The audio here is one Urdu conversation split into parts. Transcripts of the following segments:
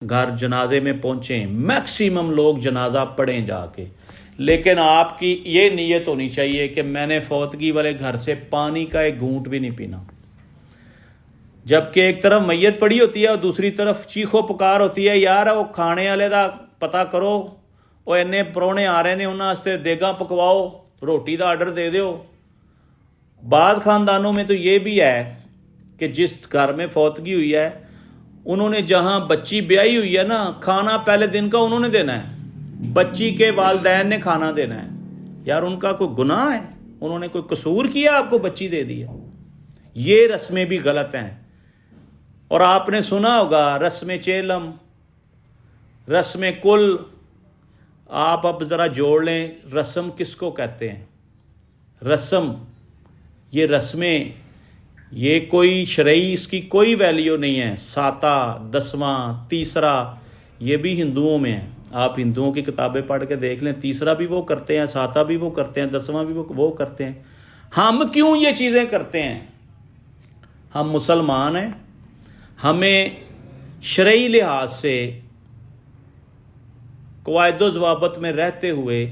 گھر جنازے میں پہنچیں، میکسیمم لوگ جنازہ پڑھیں جا کے، لیکن آپ کی یہ نیت ہونی چاہیے کہ میں نے فوتگی والے گھر سے پانی کا ایک گھونٹ بھی نہیں پینا۔ جبکہ ایک طرف میت پڑی ہوتی ہے اور دوسری طرف چیخو پکار ہوتی ہے، یار وہ کھانے والے دا پتہ کرو، وہ اینے پرونے آ رہے ہیں، انہوں واسطے دیگاں پکواؤ، روٹی دا آرڈر دے دیو۔ بعض خاندانوں میں تو یہ بھی ہے کہ جس گھر میں فوتگی ہوئی ہے انہوں نے جہاں بچی بیائی ہوئی ہے نا، کھانا پہلے دن کا انہوں نے دینا ہے، بچی کے والدین نے کھانا دینا ہے۔ یار ان کا کوئی گناہ ہے؟ انہوں نے کوئی قصور کیا آپ کو بچی دے دی ہے؟ یہ رسمیں بھی غلط ہیں۔ اور آپ نے سنا ہوگا رسم چیلم، رسم کل، آپ اب ذرا جوڑ لیں، رسم کس کو کہتے ہیں؟ رسم، یہ رسمیں، یہ کوئی شرعی اس کی کوئی ویلیو نہیں ہے۔ ساتہ، دسواں، تیسرا، یہ بھی ہندوؤں میں ہے۔ آپ ہندوؤں کی کتابیں پڑھ کے دیکھ لیں، تیسرا بھی وہ کرتے ہیں، ساتہ بھی وہ کرتے ہیں، دسواں بھی وہ کرتے ہیں۔ ہم کیوں یہ چیزیں کرتے ہیں؟ ہم مسلمان ہیں، ہمیں شرعی لحاظ سے قواعد و ضوابط میں رہتے ہوئے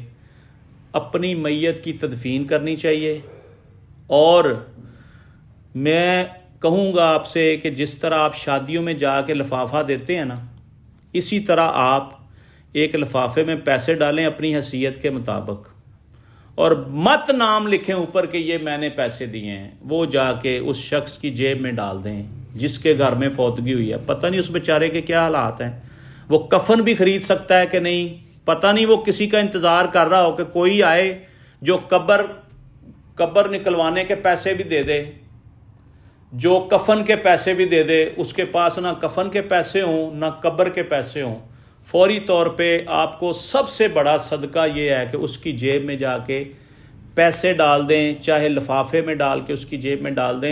اپنی میت کی تدفین کرنی چاہیے۔ اور میں کہوں گا آپ سے کہ جس طرح آپ شادیوں میں جا کے لفافہ دیتے ہیں نا، اسی طرح آپ ایک لفافے میں پیسے ڈالیں اپنی حیثیت کے مطابق، اور مت نام لکھیں اوپر کہ یہ میں نے پیسے دیے ہیں، وہ جا کے اس شخص کی جیب میں ڈال دیں جس کے گھر میں فوتگی ہوئی ہے۔ پتہ نہیں اس بیچارے کے کیا حالات ہیں، وہ کفن بھی خرید سکتا ہے کہ نہیں، پتہ نہیں وہ کسی کا انتظار کر رہا ہو کہ کوئی آئے جو قبر نکلوانے کے پیسے بھی دے دے، جو کفن کے پیسے بھی دے دے۔ اس کے پاس نہ کفن کے پیسے ہوں نہ قبر کے پیسے ہوں، فوری طور پہ آپ کو سب سے بڑا صدقہ یہ ہے کہ اس کی جیب میں جا کے پیسے ڈال دیں، چاہے لفافے میں ڈال کے اس کی جیب میں ڈال دیں۔